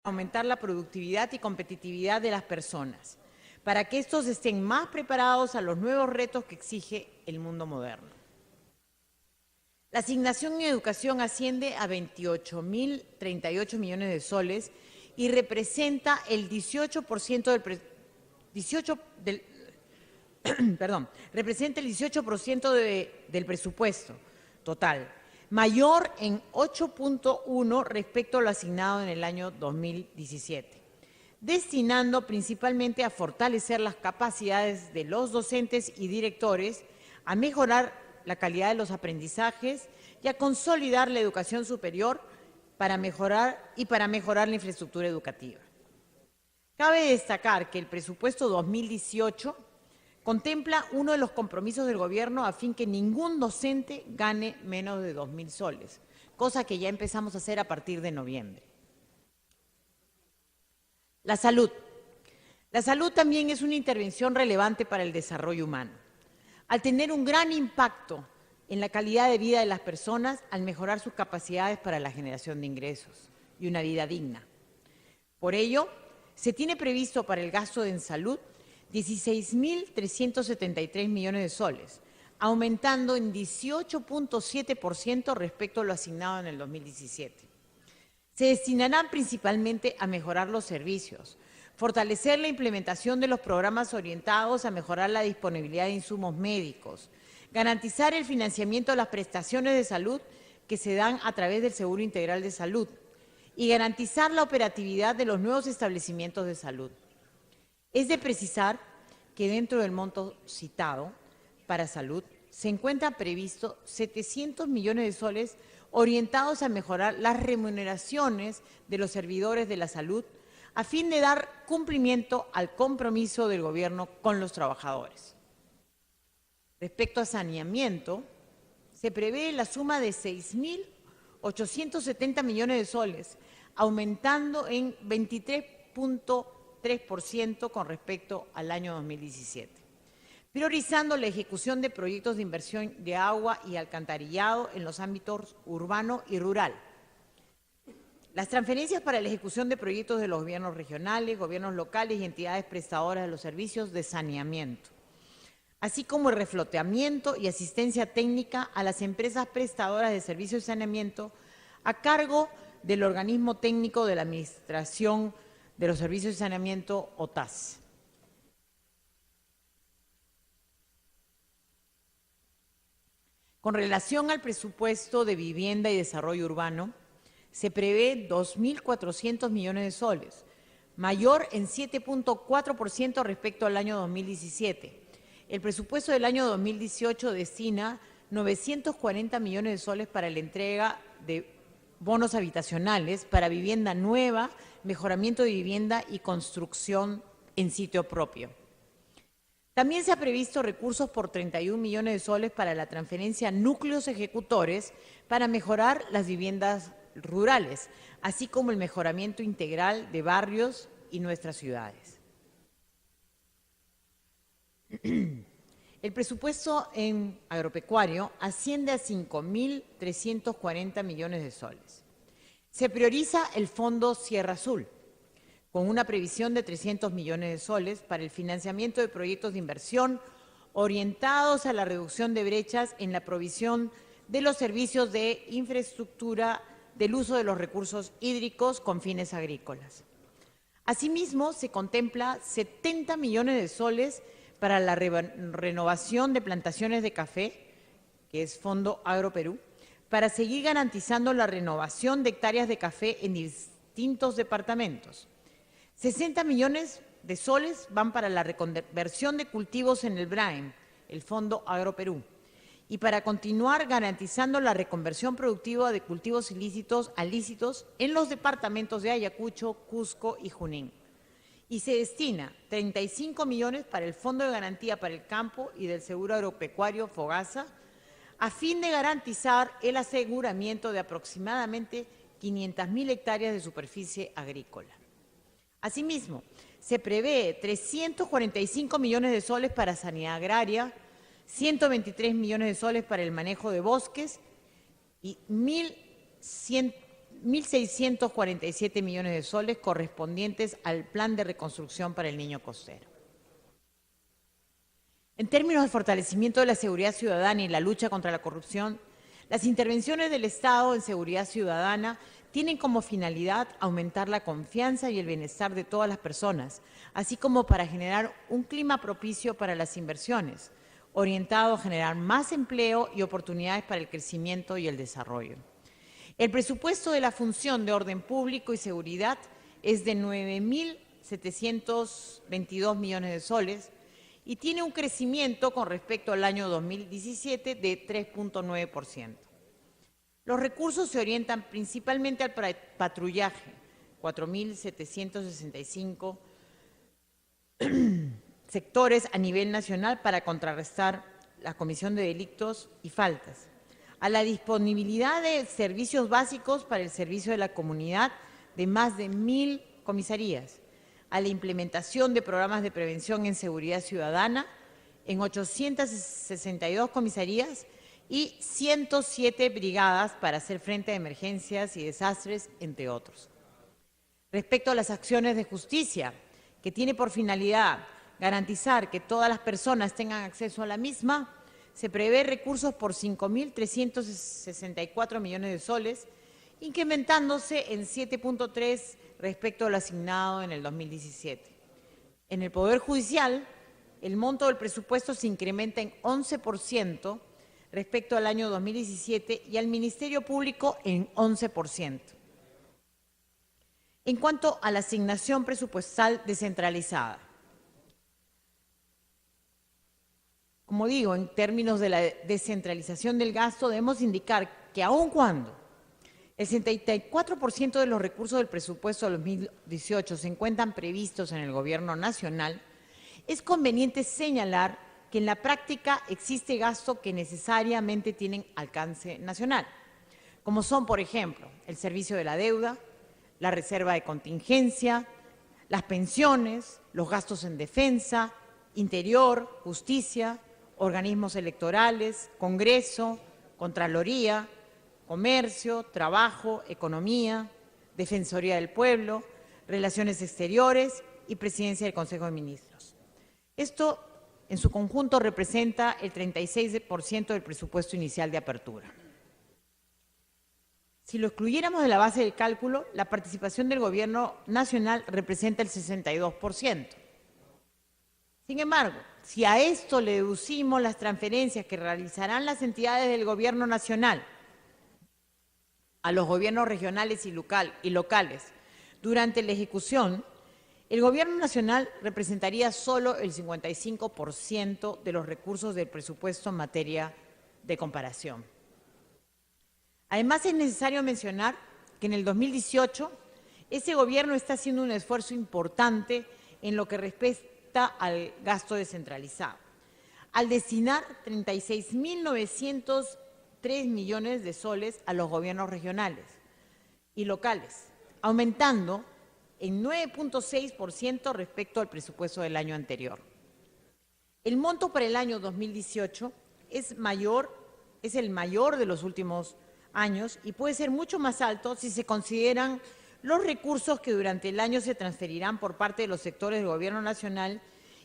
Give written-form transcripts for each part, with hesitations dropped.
aumentar la productividad y competitividad de las personas, para que estos estén más preparados a los nuevos retos que exige el mundo moderno. La asignación en educación asciende a 28.038 millones de soles y representa el 18% del presupuesto total, mayor en 8.1 respecto a lo asignado en el año 2017, destinando principalmente a fortalecer las capacidades de los docentes y directores, a mejorar la calidad de los aprendizajes y a consolidar la educación superior para mejorar la infraestructura educativa. Cabe destacar que el presupuesto 2018 contempla uno de los compromisos del Gobierno a fin que ningún docente gane menos de 2.000 soles, cosa que ya empezamos a hacer a partir de noviembre. La salud. La salud también es una intervención relevante para el desarrollo humano, al tener un gran impacto en la calidad de vida de las personas, al mejorar sus capacidades para la generación de ingresos y una vida digna. Por ello, se tiene previsto para el gasto en salud 16.373 millones de soles, aumentando en 18.7% respecto a lo asignado en el 2017. Se destinarán principalmente a mejorar los servicios, fortalecer la implementación de los programas orientados a mejorar la disponibilidad de insumos médicos, garantizar el financiamiento de las prestaciones de salud que se dan a través del Seguro Integral de Salud y garantizar la operatividad de los nuevos establecimientos de salud. Es de precisar que dentro del monto citado para salud se encuentra previsto 700 millones de soles orientados a mejorar las remuneraciones de los servidores de la salud a fin de dar cumplimiento al compromiso del Gobierno con los trabajadores. Respecto a saneamiento, se prevé la suma de 6.870 millones de soles, aumentando en 23.3% con respecto al año 2017, priorizando la ejecución de proyectos de inversión de agua y alcantarillado en los ámbitos urbano y rural. Las transferencias para la ejecución de proyectos de los gobiernos regionales, gobiernos locales y entidades prestadoras de los servicios de saneamiento, así como el refloteamiento y asistencia técnica a las empresas prestadoras de servicios de saneamiento a cargo del organismo técnico de la Administración de los Servicios de Saneamiento, OTAS. Con relación al presupuesto de vivienda y desarrollo urbano, se prevé 2.400 millones de soles, mayor en 7.4% respecto al año 2017. El presupuesto del año 2018 destina 940 millones de soles para la entrega de bonos habitacionales para vivienda nueva, mejoramiento de vivienda y construcción en sitio propio. También se ha previsto recursos por 31 millones de soles para la transferencia a núcleos ejecutores para mejorar las viviendas rurales, así como el mejoramiento integral de barrios y nuestras ciudades. El presupuesto en agropecuario asciende a 5.340 millones de soles. Se prioriza el Fondo Sierra Azul, con una previsión de 300 millones de soles para el financiamiento de proyectos de inversión orientados a la reducción de brechas en la provisión de los servicios de infraestructura del uso de los recursos hídricos con fines agrícolas. Asimismo, se contempla 70 millones de soles para la renovación de plantaciones de café, que es Fondo Agroperú, para seguir garantizando la renovación de hectáreas de café en distintos departamentos. 60 millones de soles van para la reconversión de cultivos en el BRAEM, el Fondo Agroperú, y para continuar garantizando la reconversión productiva de cultivos ilícitos a lícitos en los departamentos de Ayacucho, Cusco y Junín. Y se destina 35 millones para el Fondo de Garantía para el Campo y del Seguro Agropecuario FOGASA, a fin de garantizar el aseguramiento de aproximadamente 500.000 hectáreas de superficie agrícola. Asimismo, se prevé 345 millones de soles para sanidad agraria, 123 millones de soles para el manejo de bosques y 1.100 1.647 millones de soles correspondientes al Plan de Reconstrucción para el Niño Costero. En términos de fortalecimiento de la seguridad ciudadana y la lucha contra la corrupción, las intervenciones del Estado en seguridad ciudadana tienen como finalidad aumentar la confianza y el bienestar de todas las personas, así como para generar un clima propicio para las inversiones, orientado a generar más empleo y oportunidades para el crecimiento y el desarrollo. El presupuesto de la función de orden público y seguridad es de 9.722 millones de soles y tiene un crecimiento con respecto al año 2017 de 3.9%. Los recursos se orientan principalmente al patrullaje, 4.765 sectores a nivel nacional para contrarrestar la comisión de delitos y faltas, a la disponibilidad de servicios básicos para el servicio de la comunidad de más de 1.000 comisarías, a la implementación de programas de prevención en seguridad ciudadana en 862 comisarías y 107 brigadas para hacer frente a emergencias y desastres, entre otros. Respecto a las acciones de justicia, que tiene por finalidad garantizar que todas las personas tengan acceso a la misma, se prevé recursos por 5.364 millones de soles, incrementándose en 7.3 respecto a lo asignado en el 2017. En el Poder Judicial, el monto del presupuesto se incrementa en 11% respecto al año 2017 y al Ministerio Público en 11%. En cuanto a la asignación presupuestal descentralizada, como digo, en términos de la descentralización del gasto, debemos indicar que aun cuando el 74% de los recursos del presupuesto de 2018 se encuentran previstos en el Gobierno Nacional, es conveniente señalar que en la práctica existe gasto que necesariamente tienen alcance nacional, como son, por ejemplo, el servicio de la deuda, la reserva de contingencia, las pensiones, los gastos en defensa, interior, justicia, organismos electorales, Congreso, Contraloría, Comercio, Trabajo, Economía, Defensoría del Pueblo, Relaciones Exteriores y Presidencia del Consejo de Ministros. Esto, en su conjunto, representa el 36% del presupuesto inicial de apertura. Si lo excluyéramos de la base del cálculo, la participación del Gobierno Nacional representa el 62%. Sin embargo, si a esto le deducimos las transferencias que realizarán las entidades del Gobierno Nacional a los gobiernos regionales y locales durante la ejecución, el Gobierno Nacional representaría solo el 55% de los recursos del presupuesto en materia de comparación. Además, es necesario mencionar que en el 2018 ese Gobierno está haciendo un esfuerzo importante en lo que respecta al gasto descentralizado, al destinar 36.903 millones de soles a los gobiernos regionales y locales, aumentando en 9.6% respecto al presupuesto del año anterior. El monto para el año 2018 es el mayor de los últimos años y puede ser mucho más alto si se consideran los recursos que durante el año se transferirán por parte de los sectores del Gobierno Nacional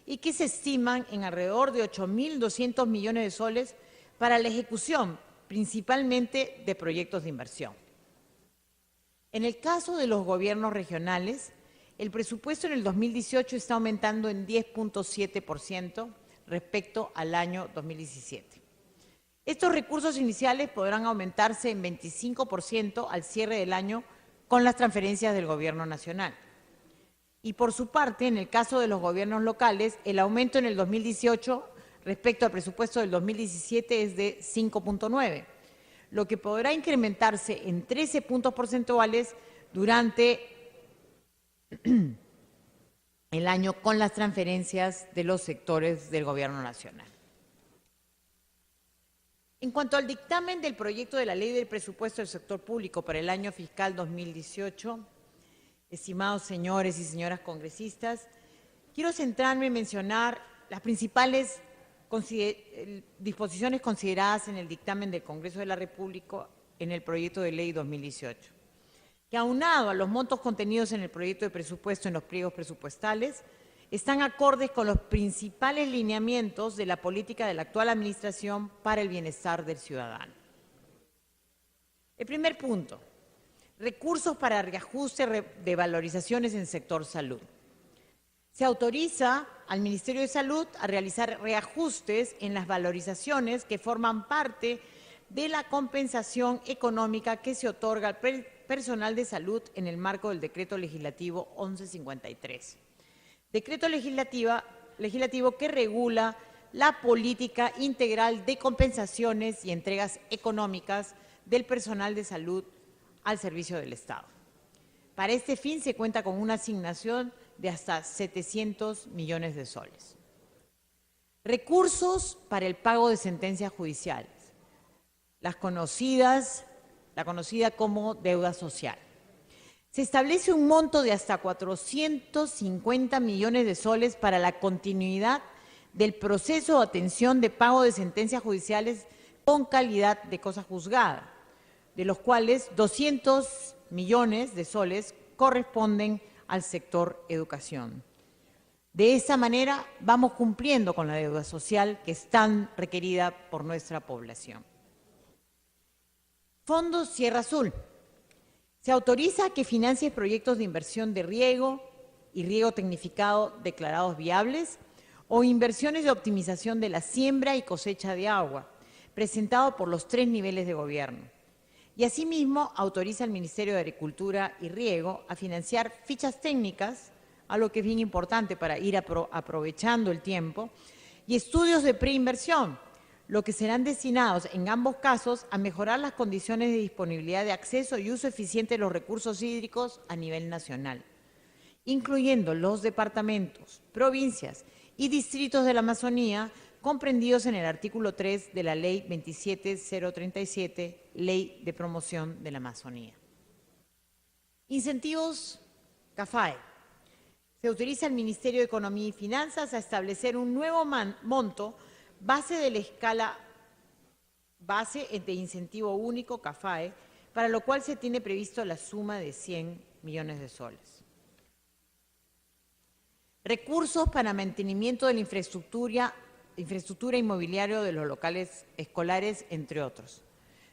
y que se estiman en alrededor de 8.200 millones de soles para la ejecución, principalmente de proyectos de inversión. En el caso de los gobiernos regionales, el presupuesto en el 2018 está aumentando en 10.7% respecto al año 2017. Estos recursos iniciales podrán aumentarse en 25% al cierre del año con las transferencias del Gobierno Nacional. Y por su parte, en el caso de los gobiernos locales, el aumento en el 2018 respecto al presupuesto del 2017 es de 5.9%, lo que podrá incrementarse en 13 puntos porcentuales durante el año con las transferencias de los sectores del Gobierno Nacional. En cuanto al dictamen del proyecto de la Ley del Presupuesto del Sector Público para el año fiscal 2018, estimados señores y señoras congresistas, quiero centrarme en mencionar las principales disposiciones consideradas en el dictamen del Congreso de la República en el proyecto de ley 2018. que aunado a los montos contenidos en el proyecto de presupuesto en los pliegos presupuestales, están acordes con los principales lineamientos de la política de la actual administración para el bienestar del ciudadano. El primer punto, recursos para reajuste de valorizaciones en el sector salud. Se autoriza al Ministerio de Salud a realizar reajustes en las valorizaciones que forman parte de la compensación económica que se otorga al personal de salud en el marco del Decreto Legislativo 1153. Decreto legislativo que regula la política integral de compensaciones y entregas económicas del personal de salud al servicio del Estado. Para este fin se cuenta con una asignación de hasta 700 millones de soles. Recursos para el pago de sentencias judiciales, la conocida como deuda social. Se establece un monto de hasta 450 millones de soles para la continuidad del proceso de atención de pago de sentencias judiciales con calidad de cosa juzgada, de los cuales 200 millones de soles corresponden al sector educación. De esa manera vamos cumpliendo con la deuda social que es tan requerida por nuestra población. Fondo Sierra Azul. Se autoriza que financie proyectos de inversión de riego y riego tecnificado declarados viables o inversiones de optimización de la siembra y cosecha de agua, presentado por los 3 niveles de gobierno. Y asimismo autoriza al Ministerio de Agricultura y Riego a financiar fichas técnicas, algo que es bien importante para ir aprovechando el tiempo, y estudios de preinversión, lo que serán destinados en ambos casos a mejorar las condiciones de disponibilidad de acceso y uso eficiente de los recursos hídricos a nivel nacional, incluyendo los departamentos, provincias y distritos de la Amazonía comprendidos en el artículo 3 de la Ley 27037, Ley de Promoción de la Amazonía. Incentivos CAFAE. Se autoriza al Ministerio de Economía y Finanzas a establecer un nuevo monto base de la escala base de incentivo único CAFAE, para lo cual se tiene previsto la suma de 100 millones de soles. Recursos para mantenimiento de la infraestructura inmobiliaria de los locales escolares, entre otros.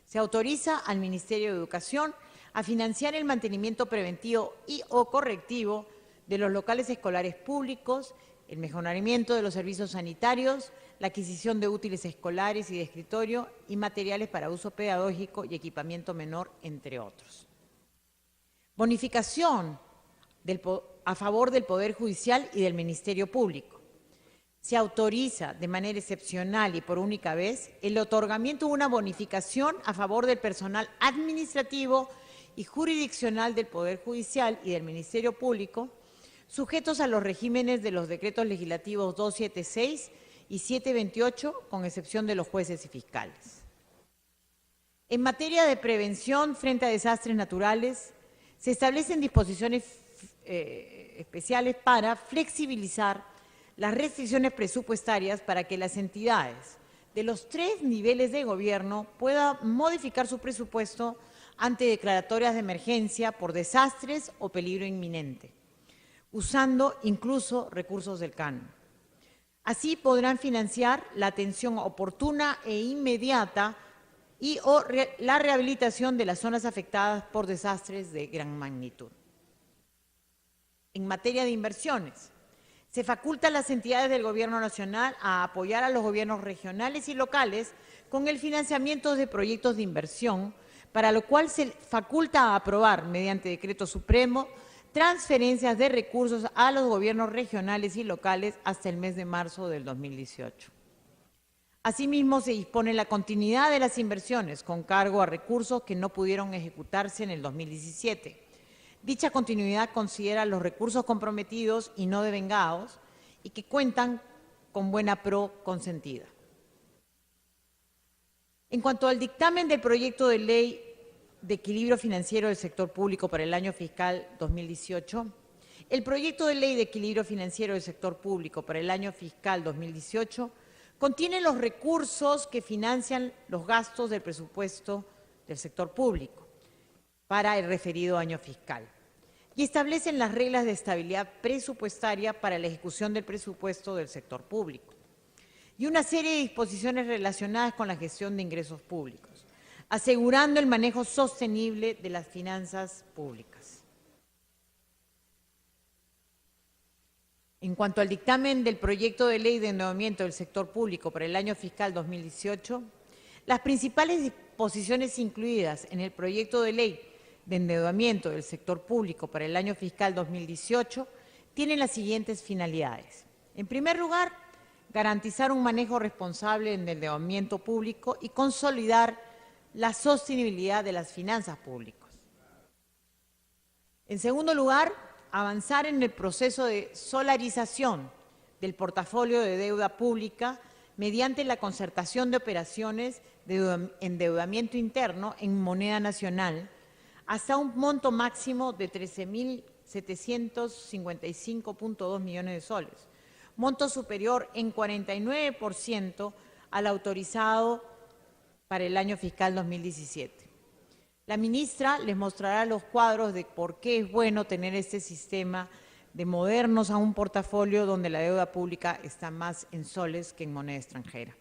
Se autoriza al Ministerio de Educación a financiar el mantenimiento preventivo y o correctivo de los locales escolares públicos, el mejoramiento de los servicios sanitarios, la adquisición de útiles escolares y de escritorio y materiales para uso pedagógico y equipamiento menor, entre otros. Bonificación a favor del Poder Judicial y del Ministerio Público. Se autoriza de manera excepcional y por única vez el otorgamiento de una bonificación a favor del personal administrativo y jurisdiccional del Poder Judicial y del Ministerio Público, sujetos a los regímenes de los decretos legislativos 276 y 728, con excepción de los jueces y fiscales. En materia de prevención frente a desastres naturales, se establecen disposiciones especiales para flexibilizar las restricciones presupuestarias para que las entidades de los 3 niveles de gobierno puedan modificar su presupuesto ante declaratorias de emergencia por desastres o peligro inminente, usando incluso recursos del canon. Así podrán financiar la atención oportuna e inmediata y o la rehabilitación de las zonas afectadas por desastres de gran magnitud. En materia de inversiones, se faculta a las entidades del Gobierno Nacional a apoyar a los gobiernos regionales y locales con el financiamiento de proyectos de inversión, para lo cual se faculta a aprobar, mediante decreto supremo, transferencias de recursos a los gobiernos regionales y locales hasta el mes de marzo del 2018. Asimismo, se dispone la continuidad de las inversiones con cargo a recursos que no pudieron ejecutarse en el 2017. Dicha continuidad considera los recursos comprometidos y no devengados y que cuentan con buena pro consentida. En cuanto al dictamen del proyecto de ley de equilibrio financiero del sector público para el año fiscal 2018, el proyecto de ley de equilibrio financiero del sector público para el año fiscal 2018 contiene los recursos que financian los gastos del presupuesto del sector público para el referido año fiscal y establecen las reglas de estabilidad presupuestaria para la ejecución del presupuesto del sector público y una serie de disposiciones relacionadas con la gestión de ingresos públicos, asegurando el manejo sostenible de las finanzas públicas. En cuanto al dictamen del proyecto de ley de endeudamiento del sector público para el año fiscal 2018, las principales disposiciones incluidas en el proyecto de ley de endeudamiento del sector público para el año fiscal 2018 tienen las siguientes finalidades. En primer lugar, garantizar un manejo responsable del endeudamiento público y consolidar la sostenibilidad de las finanzas públicas. En segundo lugar, avanzar en el proceso de solarización del portafolio de deuda pública mediante la concertación de operaciones de endeudamiento interno en moneda nacional hasta un monto máximo de 13.755.2 millones de soles, monto superior en 49% al autorizado para el año fiscal 2017. La ministra les mostrará los cuadros de por qué es bueno tener este sistema de movernos a un portafolio donde la deuda pública está más en soles que en moneda extranjera.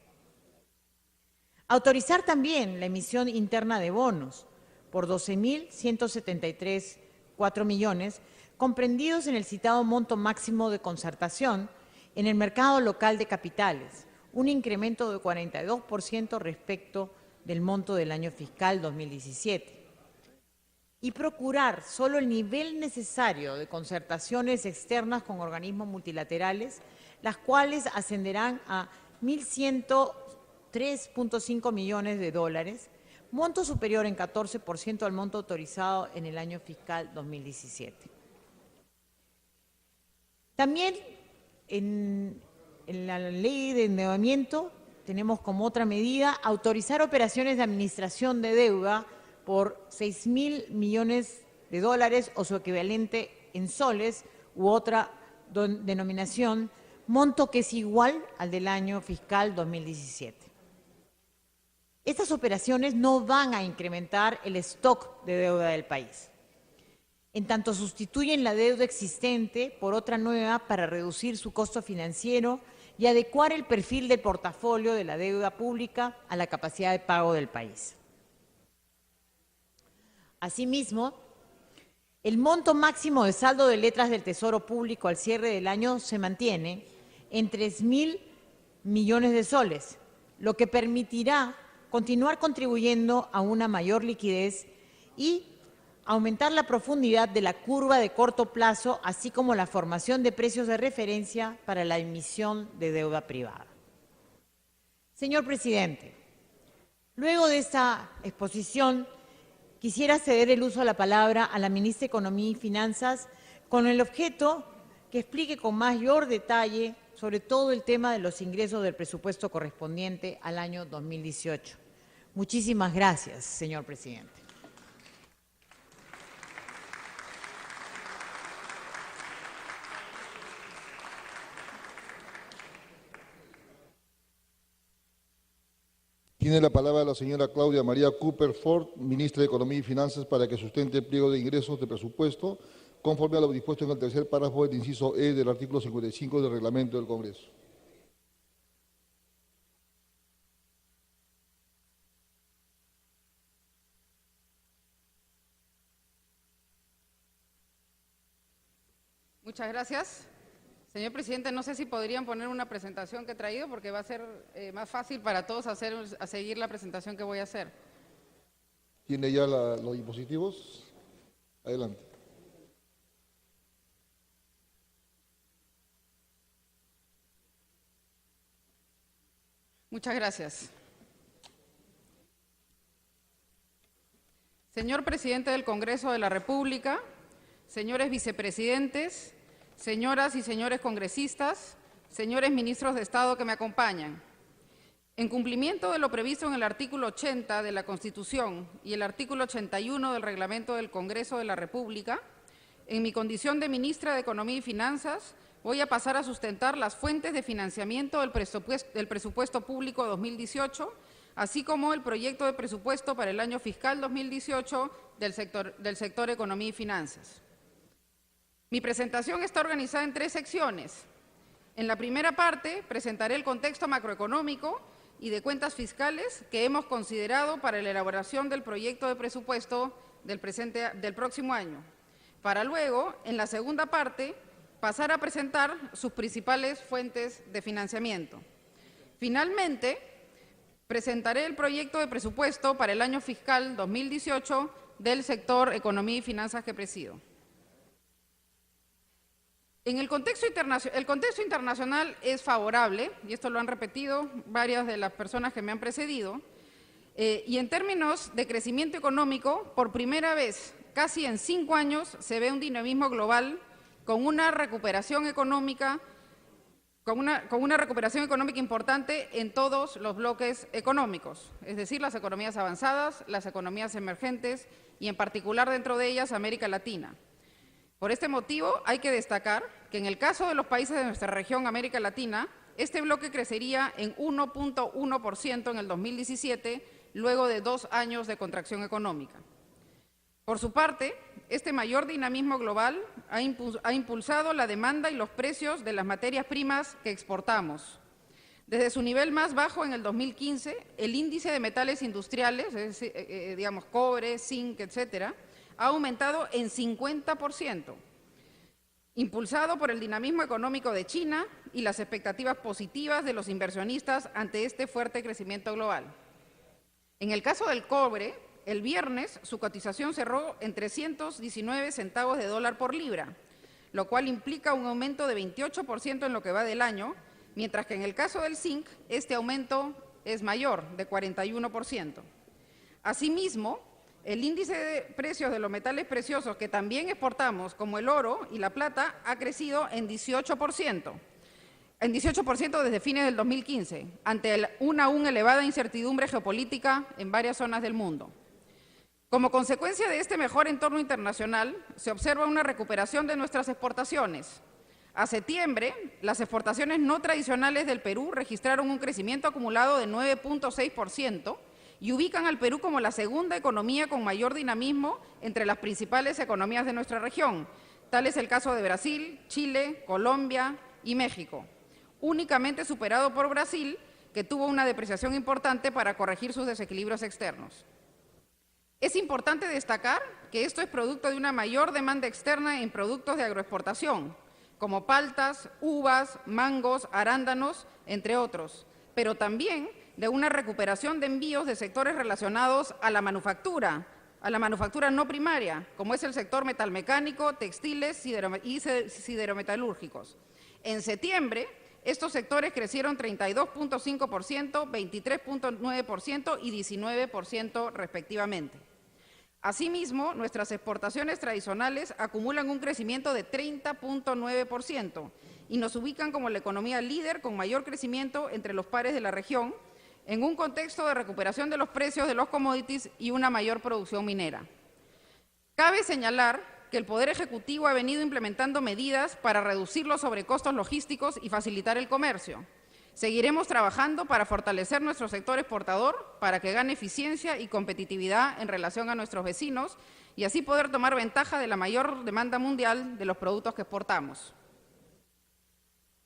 Autorizar también la emisión interna de bonos por 12.173.4 millones, comprendidos en el citado monto máximo de concertación en el mercado local de capitales, un incremento de 42% respecto del monto del año fiscal 2017. Y procurar solo el nivel necesario de concertaciones externas con organismos multilaterales, las cuales ascenderán a 1.103.5 millones de dólares, monto superior en 14% al monto autorizado en el año fiscal 2017. También en la ley de endeudamiento tenemos como otra medida autorizar operaciones de administración de deuda por 6.000 millones de dólares o su equivalente en soles u otra denominación, monto que es igual al del año fiscal 2017. Estas operaciones no van a incrementar el stock de deuda del país, en tanto sustituyen la deuda existente por otra nueva para reducir su costo financiero y adecuar el perfil del portafolio de la deuda pública a la capacidad de pago del país. Asimismo, el monto máximo de saldo de letras del Tesoro Público al cierre del año se mantiene en 3.000 millones de soles, lo que permitirá continuar contribuyendo a una mayor liquidez y aumentar la profundidad de la curva de corto plazo, así como la formación de precios de referencia para la emisión de deuda privada. Señor presidente, luego de esta exposición, quisiera ceder el uso de la palabra a la ministra de Economía y Finanzas con el objeto que explique con mayor detalle sobre todo el tema de los ingresos del presupuesto correspondiente al año 2018. Muchísimas gracias, señor presidente. Tiene la palabra la señora Claudia María Cooper Ford, ministra de Economía y Finanzas, para que sustente el pliego de ingresos de presupuesto, conforme a lo dispuesto en el tercer párrafo del inciso E del artículo 55 del reglamento del Congreso. Muchas gracias. Señor presidente, no sé si podrían poner una presentación que he traído porque va a ser más fácil para todos a seguir la presentación que voy a hacer. ¿Tiene ya los dispositivos? Adelante. Muchas gracias. Señor presidente del Congreso de la República, señores vicepresidentes, señoras y señores congresistas, señores ministros de Estado que me acompañan. En cumplimiento de lo previsto en el artículo 80 de la Constitución y el artículo 81 del Reglamento del Congreso de la República, en mi condición de ministra de Economía y Finanzas, voy a pasar a sustentar las fuentes de financiamiento del presupuesto público 2018, así como el proyecto de presupuesto para el año fiscal 2018 del sector Economía y Finanzas. Mi presentación está organizada en 3 secciones. En la primera parte presentaré el contexto macroeconómico y de cuentas fiscales que hemos considerado para la elaboración del proyecto de presupuesto del próximo año, para luego, en la segunda parte, pasar a presentar sus principales fuentes de financiamiento. Finalmente, presentaré el proyecto de presupuesto para el año fiscal 2018 del sector Economía y Finanzas que presido. El contexto internacional es favorable, y esto lo han repetido varias de las personas que me han precedido, y en términos de crecimiento económico, por primera vez, casi en 5 años, se ve un dinamismo global con una recuperación económica importante en todos los bloques económicos, es decir, las economías avanzadas, las economías emergentes y en particular dentro de ellas América Latina. Por este motivo hay que destacar que en el caso de los países de nuestra región América Latina, este bloque crecería en 1.1% en el 2017, luego de 2 años de contracción económica. Por su parte, este mayor dinamismo global ha impulsado la demanda y los precios de las materias primas que exportamos. Desde su nivel más bajo en el 2015, el índice de metales industriales, es decir, digamos cobre, zinc, etcétera, ha aumentado en 50%, impulsado por el dinamismo económico de China y las expectativas positivas de los inversionistas ante este fuerte crecimiento global. En el caso del cobre, el viernes su cotización cerró en 319 centavos de dólar por libra, lo cual implica un aumento de 28% en lo que va del año, mientras que en el caso del zinc este aumento es mayor, de 41%. Asimismo, el índice de precios de los metales preciosos que también exportamos, como el oro y la plata, ha crecido en 18%. En 18% desde fines del 2015, ante una aún elevada incertidumbre geopolítica en varias zonas del mundo. Como consecuencia de este mejor entorno internacional, se observa una recuperación de nuestras exportaciones. A septiembre, las exportaciones no tradicionales del Perú registraron un crecimiento acumulado de 9.6% y ubican al Perú como la segunda economía con mayor dinamismo entre las principales economías de nuestra región. Tal es el caso de Brasil, Chile, Colombia y México, únicamente superado por Brasil, que tuvo una depreciación importante para corregir sus desequilibrios externos. Es importante destacar que esto es producto de una mayor demanda externa en productos de agroexportación, como paltas, uvas, mangos, arándanos, entre otros, pero también de una recuperación de envíos de sectores relacionados a la manufactura no primaria, como es el sector metalmecánico, textiles y siderometalúrgicos. En septiembre, estos sectores crecieron 32.5%, 23.9% y 19% respectivamente. Asimismo, nuestras exportaciones tradicionales acumulan un crecimiento de 30.9% y nos ubican como la economía líder con mayor crecimiento entre los pares de la región, en un contexto de recuperación de los precios de los commodities y una mayor producción minera. Cabe señalar que el Poder Ejecutivo ha venido implementando medidas para reducir los sobrecostos logísticos y facilitar el comercio. Seguiremos trabajando para fortalecer nuestro sector exportador, para que gane eficiencia y competitividad en relación a nuestros vecinos y así poder tomar ventaja de la mayor demanda mundial de los productos que exportamos.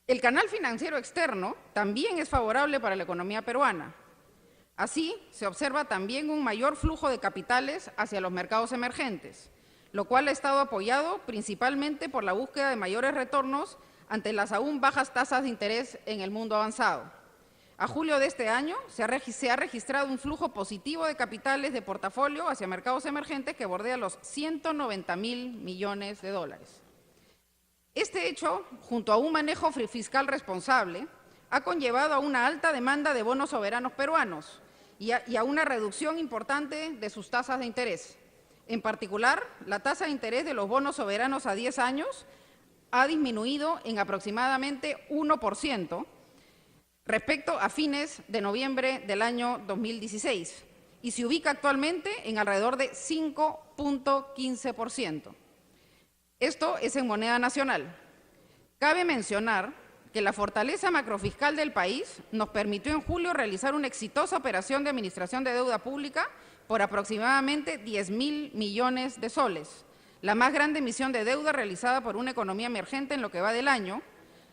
El canal financiero externo también es favorable para la economía peruana. Así, se observa también un mayor flujo de capitales hacia los mercados emergentes, lo cual ha estado apoyado principalmente por la búsqueda de mayores retornos ante las aún bajas tasas de interés en el mundo avanzado. A julio de este año se ha registrado un flujo positivo de capitales de portafolio hacia mercados emergentes que bordea los 190.000 millones de dólares. Este hecho, junto a un manejo fiscal responsable, ha conllevado a una alta demanda de bonos soberanos peruanos y a una reducción importante de sus tasas de interés. En particular, la tasa de interés de los bonos soberanos a 10 años ha disminuido en aproximadamente 1% respecto a fines de noviembre del año 2016 y se ubica actualmente en alrededor de 5.15%. Esto es en moneda nacional. Cabe mencionar que la fortaleza macrofiscal del país nos permitió en julio realizar una exitosa operación de administración de deuda pública por aproximadamente 10.000 millones de soles, la más grande emisión de deuda realizada por una economía emergente en lo que va del año,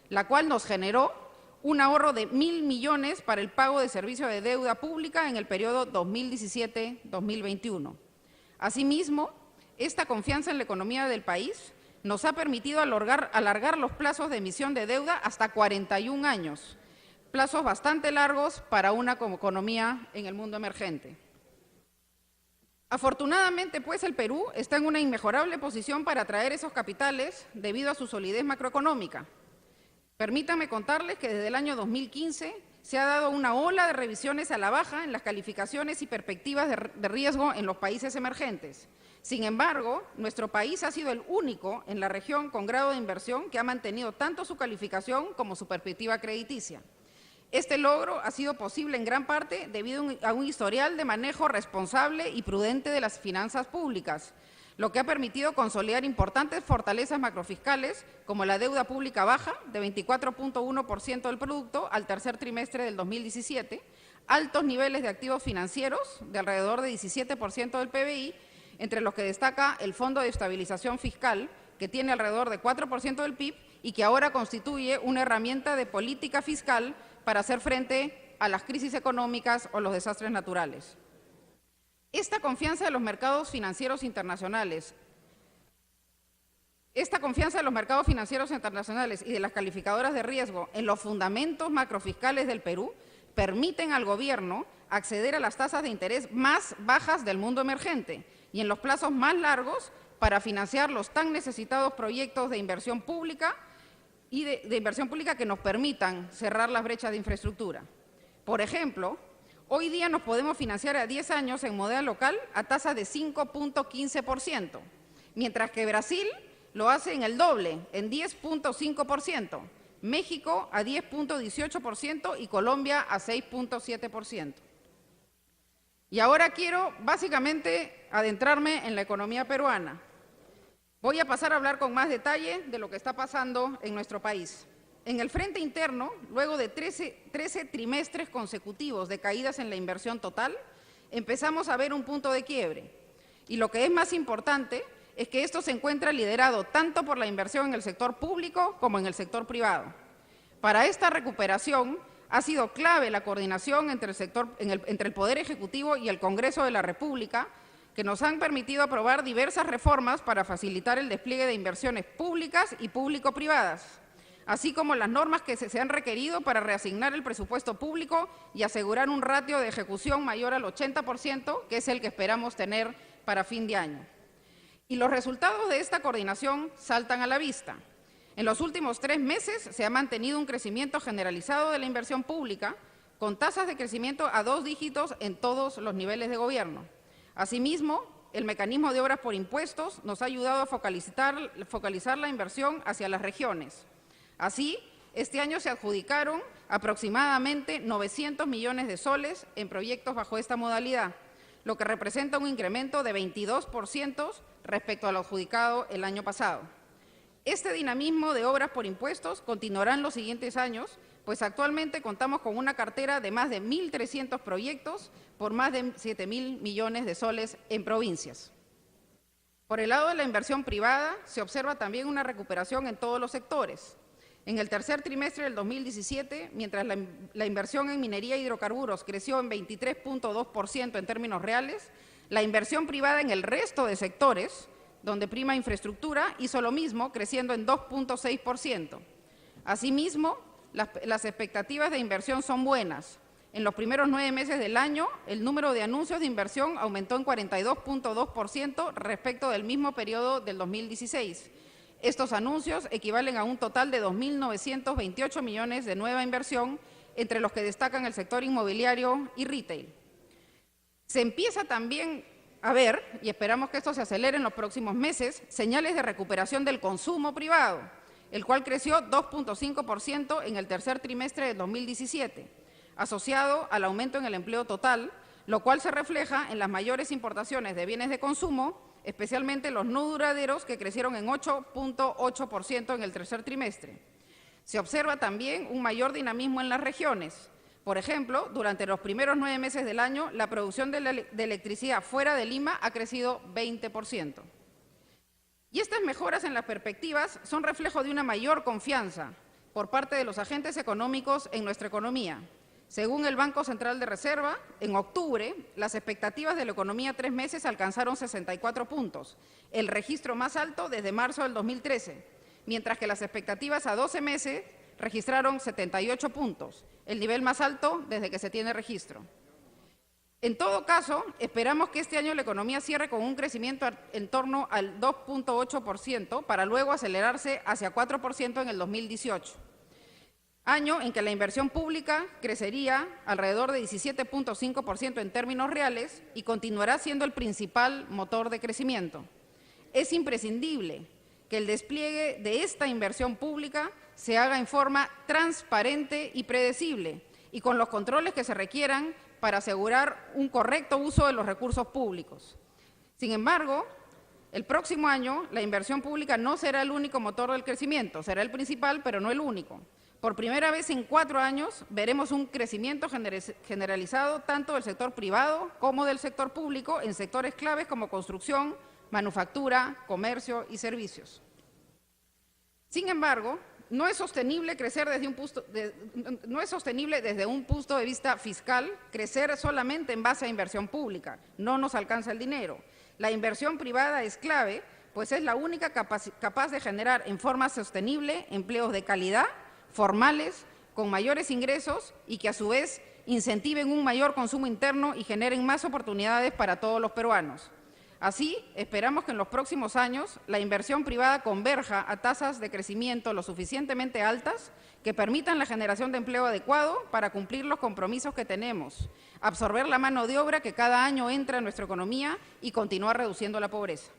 la cual nos generó un ahorro de 1.000 millones para el pago de servicio de deuda pública en el periodo 2017-2021. Asimismo, esta confianza en la economía del país nos ha permitido alargar los plazos de emisión de deuda hasta 41 años, plazos bastante largos para una economía en el mundo emergente. Afortunadamente, pues, el Perú está en una inmejorable posición para atraer esos capitales debido a su solidez macroeconómica. Permítanme contarles que desde el año 2015 se ha dado una ola de revisiones a la baja en las calificaciones y perspectivas de riesgo en los países emergentes. Sin embargo, nuestro país ha sido el único en la región con grado de inversión que ha mantenido tanto su calificación como su perspectiva crediticia. Este logro ha sido posible en gran parte debido a un historial de manejo responsable y prudente de las finanzas públicas, lo que ha permitido consolidar importantes fortalezas macrofiscales como la deuda pública baja de 24.1% del producto al tercer trimestre del 2017, altos niveles de activos financieros de alrededor de 17% del PBI, entre los que destaca el Fondo de Estabilización Fiscal, que tiene alrededor de 4% del PIB y que ahora constituye una herramienta de política fiscal para hacer frente a las crisis económicas o los desastres naturales. Esta confianza de los mercados financieros internacionales y de las calificadoras de riesgo en los fundamentos macrofiscales del Perú permiten al Gobierno acceder a las tasas de interés más bajas del mundo emergente y en los plazos más largos para financiar los tan necesitados proyectos de inversión pública y de inversión pública que nos permitan cerrar las brechas de infraestructura. Por ejemplo, hoy día nos podemos financiar a 10 años en moneda local a tasa de 5.15%, mientras que Brasil lo hace en el doble, en 10.5%, México a 10.18% y Colombia a 6.7%. Y ahora quiero básicamente adentrarme en la economía peruana. Voy a pasar a hablar con más detalle de lo que está pasando en nuestro país. En el frente interno, luego de 13 trimestres consecutivos de caídas en la inversión total, empezamos a ver un punto de quiebre. Y lo que es más importante es que esto se encuentra liderado tanto por la inversión en el sector público como en el sector privado. Para esta recuperación ha sido clave la coordinación entre el Poder Ejecutivo y el Congreso de la República, que nos han permitido aprobar diversas reformas para facilitar el despliegue de inversiones públicas y público-privadas, así como las normas que se han requerido para reasignar el presupuesto público y asegurar un ratio de ejecución mayor al 80%, que es el que esperamos tener para fin de año. Y los resultados de esta coordinación saltan a la vista. En los últimos 3 meses se ha mantenido un crecimiento generalizado de la inversión pública, con tasas de crecimiento a 2 dígitos en todos los niveles de gobierno. Asimismo, el mecanismo de obras por impuestos nos ha ayudado a focalizar la inversión hacia las regiones. Así, este año se adjudicaron aproximadamente 900 millones de soles en proyectos bajo esta modalidad, lo que representa un incremento de 22% respecto a lo adjudicado el año pasado. Este dinamismo de obras por impuestos continuará en los siguientes años, pues actualmente contamos con una cartera de más de 1.300 proyectos por más de 7.000 millones de soles en provincias. Por el lado de la inversión privada, se observa también una recuperación en todos los sectores. En el tercer trimestre del 2017, mientras la inversión en minería e hidrocarburos creció en 23.2% en términos reales, la inversión privada en el resto de sectores, donde prima infraestructura, hizo lo mismo, creciendo en 2.6%. Asimismo, las expectativas de inversión son buenas. En los primeros 9 meses del año, el número de anuncios de inversión aumentó en 42.2% respecto del mismo periodo del 2016. Estos anuncios equivalen a un total de 2.928 millones de nueva inversión, entre los que destacan el sector inmobiliario y retail. Se empieza también a ver, y esperamos que esto se acelere en los próximos meses, señales de recuperación del consumo privado, el cual creció 2.5% en el tercer trimestre de 2017, asociado al aumento en el empleo total, lo cual se refleja en las mayores importaciones de bienes de consumo, especialmente los no duraderos, que crecieron en 8.8% en el tercer trimestre. Se observa también un mayor dinamismo en las regiones. Por ejemplo, durante los primeros 9 meses del año, la producción de electricidad fuera de Lima ha crecido 20%. Y estas mejoras en las perspectivas son reflejo de una mayor confianza por parte de los agentes económicos en nuestra economía. Según el Banco Central de Reserva, en octubre, las expectativas de la economía a 3 meses alcanzaron 64 puntos, el registro más alto desde marzo del 2013, mientras que las expectativas a 12 meses registraron 78 puntos, el nivel más alto desde que se tiene registro. En todo caso, esperamos que este año la economía cierre con un crecimiento en torno al 2.8% para luego acelerarse hacia 4% en el 2018, año en que la inversión pública crecería alrededor de 17.5% en términos reales y continuará siendo el principal motor de crecimiento. Es imprescindible que el despliegue de esta inversión pública se haga en forma transparente y predecible y con los controles que se requieran para asegurar un correcto uso de los recursos públicos. Sin embargo, el próximo año la inversión pública no será el único motor del crecimiento, será el principal, pero no el único. Por primera vez en 4 años veremos un crecimiento generalizado tanto del sector privado como del sector público en sectores claves como construcción, manufactura, comercio y servicios. Sin embargo, no es sostenible crecer desde un punto de vista fiscal, crecer solamente en base a inversión pública. No nos alcanza el dinero. La inversión privada es clave, pues es la única capaz de generar en forma sostenible empleos de calidad, formales, con mayores ingresos y que a su vez incentiven un mayor consumo interno y generen más oportunidades para todos los peruanos. Así, esperamos que en los próximos años la inversión privada converja a tasas de crecimiento lo suficientemente altas que permitan la generación de empleo adecuado para cumplir los compromisos que tenemos, absorber la mano de obra que cada año entra en nuestra economía y continuar reduciendo la pobreza.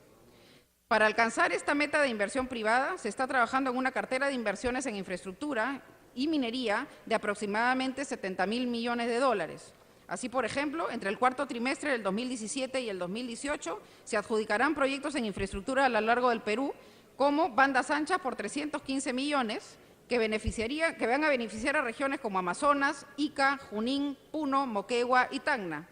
Para alcanzar esta meta de inversión privada, se está trabajando en una cartera de inversiones en infraestructura y minería de aproximadamente 70.000 millones de dólares. Así, por ejemplo, entre el cuarto trimestre del 2017 y el 2018 se adjudicarán proyectos en infraestructura a lo largo del Perú, como bandas anchas por 315 millones, que van a beneficiar a regiones como Amazonas, Ica, Junín, Puno, Moquegua y Tacna.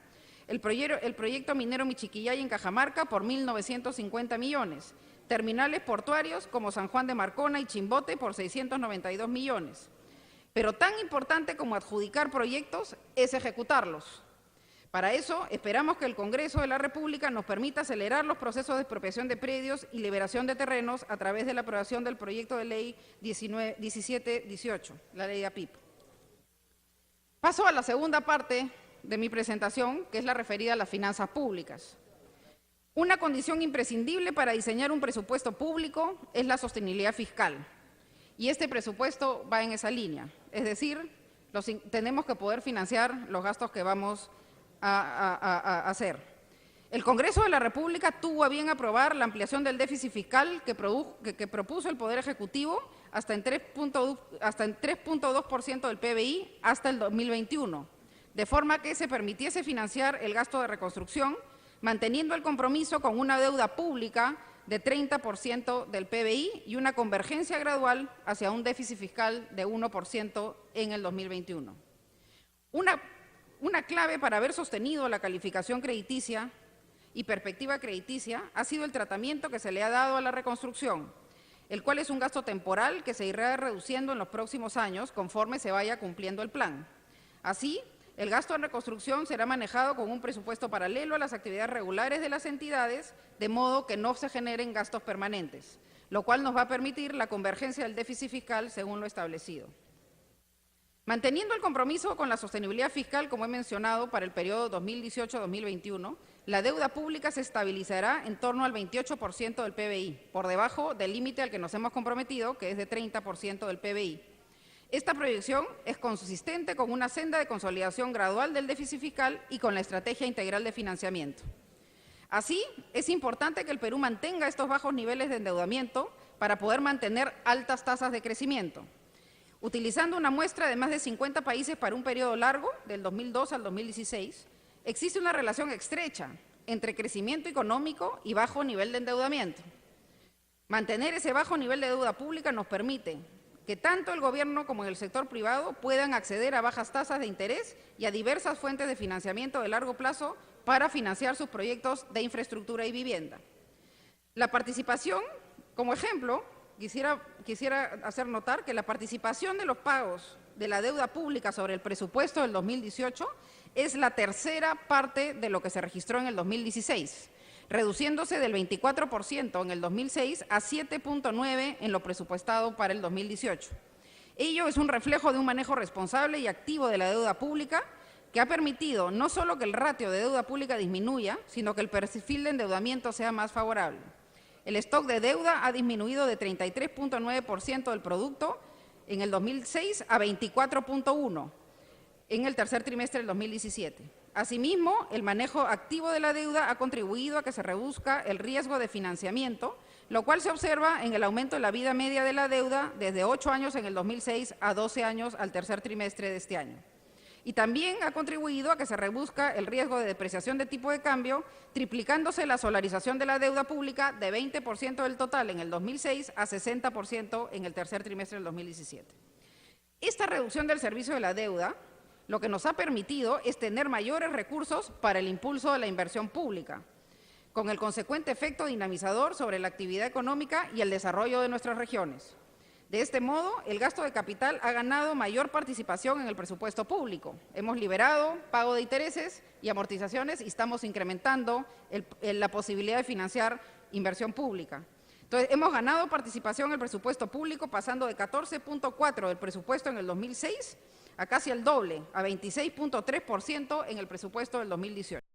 El proyecto minero Michiquillay en Cajamarca por 1.950 millones. Terminales portuarios como San Juan de Marcona y Chimbote por 692 millones. Pero tan importante como adjudicar proyectos es ejecutarlos. Para eso, esperamos que el Congreso de la República nos permita acelerar los procesos de expropiación de predios y liberación de terrenos a través de la aprobación del proyecto de ley 1718, la ley APIP. Paso a la segunda parte de mi presentación, que es la referida a las finanzas públicas. Una condición imprescindible para diseñar un presupuesto público es la sostenibilidad fiscal. Y este presupuesto va en esa línea, es decir, tenemos que poder financiar los gastos que vamos a hacer. El Congreso de la República tuvo a bien aprobar la ampliación del déficit fiscal que propuso el Poder Ejecutivo hasta en 3.2% del PBI hasta el 2021, de forma que se permitiese financiar el gasto de reconstrucción, manteniendo el compromiso con una deuda pública de 30% del PBI y una convergencia gradual hacia un déficit fiscal de 1% en el 2021. Una clave para haber sostenido la calificación crediticia y perspectiva crediticia ha sido el tratamiento que se le ha dado a la reconstrucción, el cual es un gasto temporal que se irá reduciendo en los próximos años conforme se vaya cumpliendo el plan. Así, el gasto en reconstrucción será manejado con un presupuesto paralelo a las actividades regulares de las entidades, de modo que no se generen gastos permanentes, lo cual nos va a permitir la convergencia del déficit fiscal según lo establecido. Manteniendo el compromiso con la sostenibilidad fiscal, como he mencionado, para el periodo 2018-2021, la deuda pública se estabilizará en torno al 28% del PBI, por debajo del límite al que nos hemos comprometido, que es de 30% del PBI. Esta proyección es consistente con una senda de consolidación gradual del déficit fiscal y con la estrategia integral de financiamiento. Así, es importante que el Perú mantenga estos bajos niveles de endeudamiento para poder mantener altas tasas de crecimiento. Utilizando una muestra de más de 50 países para un periodo largo, del 2002 al 2016, existe una relación estrecha entre crecimiento económico y bajo nivel de endeudamiento. Mantener ese bajo nivel de deuda pública nos permite que tanto el gobierno como el sector privado puedan acceder a bajas tasas de interés y a diversas fuentes de financiamiento de largo plazo para financiar sus proyectos de infraestructura y vivienda. La participación, como ejemplo, quisiera hacer notar que la participación de los pagos de la deuda pública sobre el presupuesto del 2018 es la tercera parte de lo que se registró en el 2016, reduciéndose del 24% en el 2006 a 7.9% en lo presupuestado para el 2018. Ello es un reflejo de un manejo responsable y activo de la deuda pública que ha permitido no solo que el ratio de deuda pública disminuya, sino que el perfil de endeudamiento sea más favorable. El stock de deuda ha disminuido de 33.9% del producto en el 2006 a 24.1% en el tercer trimestre del 2017. Asimismo, el manejo activo de la deuda ha contribuido a que se reduzca el riesgo de financiamiento, lo cual se observa en el aumento de la vida media de la deuda desde 8 años en el 2006 a 12 años al tercer trimestre de este año. Y también ha contribuido a que se reduzca el riesgo de depreciación de tipo de cambio, triplicándose la solarización de la deuda pública de 20% del total en el 2006 a 60% en el tercer trimestre del 2017. Esta reducción del servicio de la deuda lo que nos ha permitido es tener mayores recursos para el impulso de la inversión pública, con el consecuente efecto dinamizador sobre la actividad económica y el desarrollo de nuestras regiones. De este modo, el gasto de capital ha ganado mayor participación en el presupuesto público. Hemos liberado pago de intereses y amortizaciones y estamos incrementando la posibilidad de financiar inversión pública. Entonces, hemos ganado participación en el presupuesto público pasando de 14.4% del presupuesto en el 2006 a casi el doble, a 26.3% en el presupuesto del 2018.